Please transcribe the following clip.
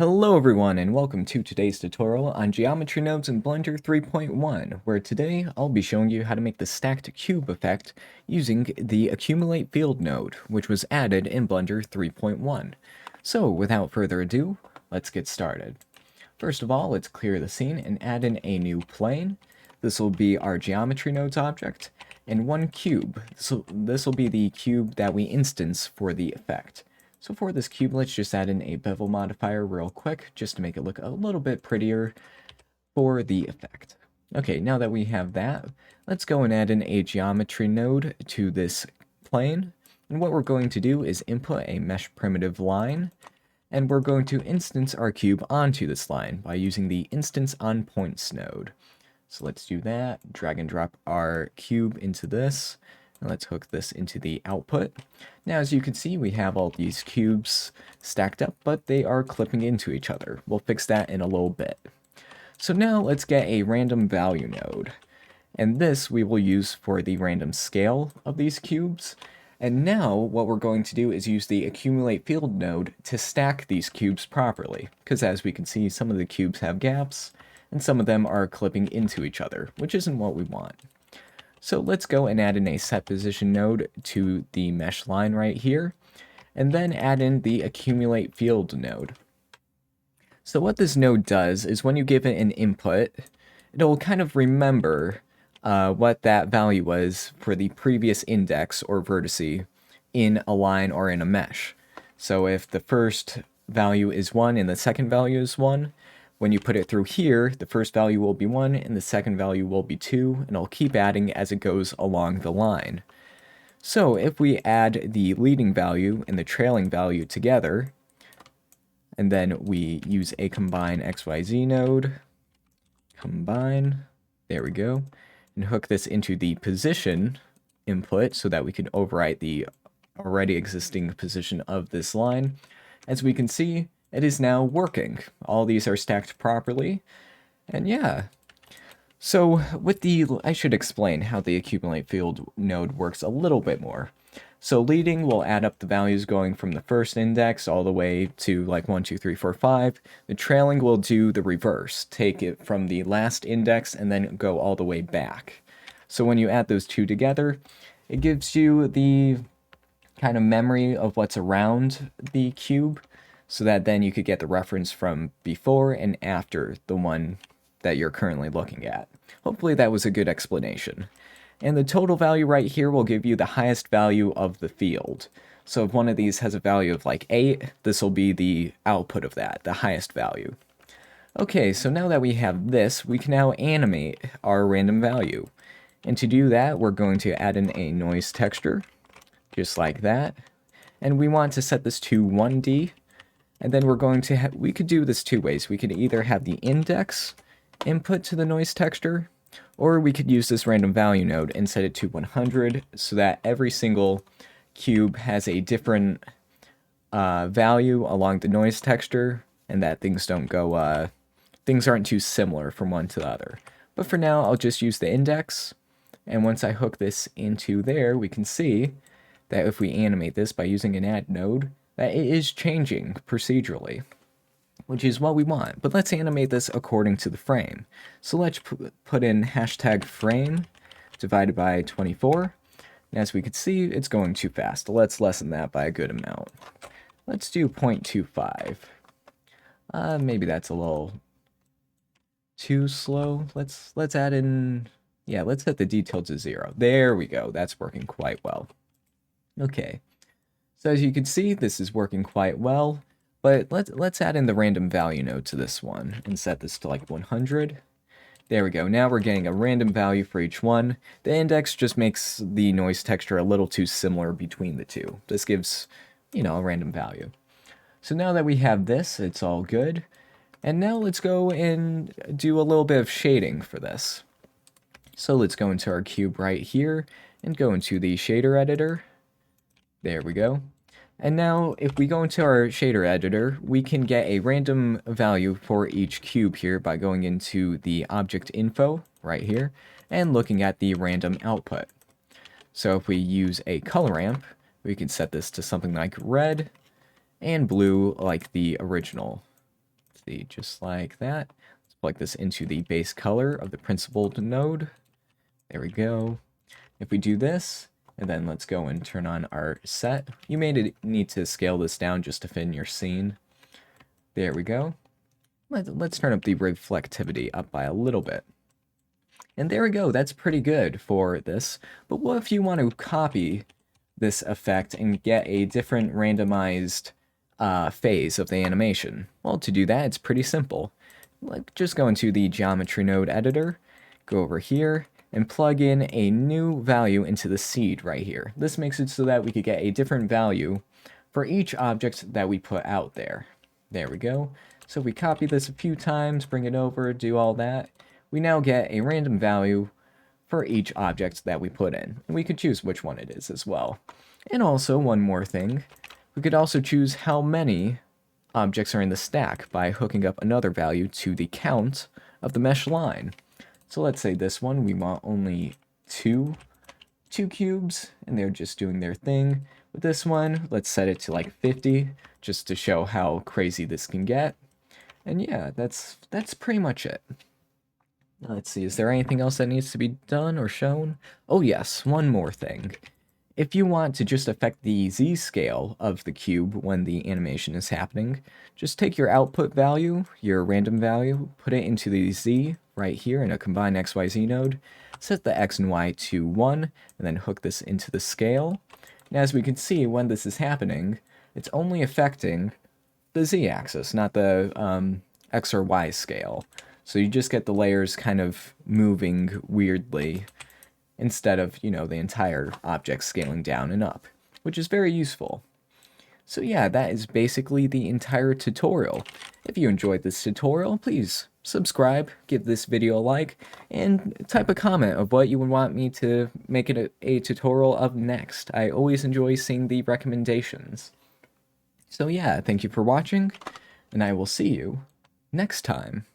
Hello everyone and welcome to today's tutorial on geometry nodes in Blender 3.1, where today I'll be showing you how to make the stacked cube effect using the accumulate field node, which was added in Blender 3.1. So without further ado, let's get started. First of all, let's clear the scene and add in a new plane. This will be our geometry nodes object, and one cube. This will be the cube that we instance for the effect. So for this cube, let's just add in a bevel modifier real quick, just to make it look a little bit prettier for the effect. Okay, now that we have that, let's go and add in a geometry node to this plane. And what we're going to do is input a mesh primitive line, and we're going to instance our cube onto this line by using the instance on points node. So let's do that, drag and drop our cube into this, and let's hook this into the output. Now, as you can see, we have all these cubes stacked up, but they are clipping into each other. We'll fix that in a little bit. So now let's get a random value node. And this we will use for the random scale of these cubes. And now what we're going to do is use the accumulate field node to stack these cubes properly. Because as we can see, some of the cubes have gaps, and some of them are clipping into each other, which isn't what we want. So let's go and add in a set position node to the mesh line right here, and then add in the accumulate field node. So what this node does is when you give it an input, it'll kind of remember what that value was for the previous index or vertice in a line or in a mesh. So if the first value is 1 and the second value is 1, when you put it through here, the first value will be 1 and the second value will be 2, and it'll keep adding as it goes along the line. So if we add the leading value and the trailing value together, and then we use a combine XYZ node, combine, there we go, and hook this into the position input so that we can overwrite the already existing position of this line. As we can see, it is now working. All these are stacked properly, and yeah. So I should explain how the accumulate field node works a little bit more. So leading will add up the values going from the first index all the way to like 1, 2, 3, 4, 5. The trailing will do the reverse, take it from the last index and then go all the way back. So when you add those two together, it gives you the kind of memory of what's around the cube, so that then you could get the reference from before and after the one that you're currently looking at. Hopefully that was a good explanation. And the total value right here will give you the highest value of the field. So if one of these has a value of like 8, this will be the output of that, the highest value. Okay, so now that we have this, we can now animate our random value. And to do that, we're going to add in a noise texture, just like that. And we want to set this to 1D. And then we're going to we could do this two ways. We could either have the index input to the noise texture, or we could use this random value node and set it to 100 so that every single cube has a different value along the noise texture, and that things don't go, things aren't too similar from one to the other. But for now, I'll just use the index, and once I hook this into there, we can see that if we animate this by using an add node, that it is changing procedurally, which is what we want. But let's animate this according to the frame. So let's put in hashtag frame divided by 24. And as we can see, it's going too fast. Let's lessen that by a good amount. Let's do 0.25. Maybe that's a little too slow. Let's add in, yeah, let's set the detail to 0. There we go. That's working quite well. Okay. So as you can see, this is working quite well, but let's add in the random value node to this one and set this to like 100. There we go. Now we're getting a random value for each one. The index just makes the noise texture a little too similar between the two. This gives, a random value. So now that we have this, it's all good. And now let's go and do a little bit of shading for this. So let's go into our cube right here and go into the shader editor. There we go. And now if we go into our shader editor, we can get a random value for each cube here by going into the object info right here and looking at the random output. So if we use a color ramp, we can set this to something like red and blue like the original empty, just like that. Let's plug this into the base color of the principled node. There we go. If we do this, and then let's go and turn on our set. You may need to scale this down just to fit in your scene. There we go. Let's turn up the reflectivity up by a little bit. And there we go, that's pretty good for this. But what if you want to copy this effect and get a different randomized phase of the animation? Well, to do that, it's pretty simple. Just go into the geometry node editor, go over here, and plug in a new value into the seed right here. This makes it so that we could get a different value for each object that we put out there. There we go. So if we copy this a few times, bring it over, do all that, we now get a random value for each object that we put in. And we could choose which one it is as well. And also, one more thing, we could also choose how many objects are in the stack by hooking up another value to the count of the mesh line. So let's say this one, we want only two cubes, and they're just doing their thing. With this one, let's set it to like 50, just to show how crazy this can get. And yeah, that's pretty much it. Let's see, is there anything else that needs to be done or shown? Oh yes, one more thing. If you want to just affect the z-scale of the cube when the animation is happening, just take your output value, your random value, put it into the z right here in a combine XYZ node, set the x and y to 1, and then hook this into the scale. And as we can see, when this is happening, it's only affecting the z-axis, not the x or y scale. So you just get the layers kind of moving weirdly, instead of, you know, the entire object scaling down and up, which is very useful. So yeah, that is basically the entire tutorial. If you enjoyed this tutorial, please subscribe, give this video a like, and type a comment of what you would want me to make it a tutorial of next. I always enjoy seeing the recommendations. So yeah, thank you for watching, and I will see you next time.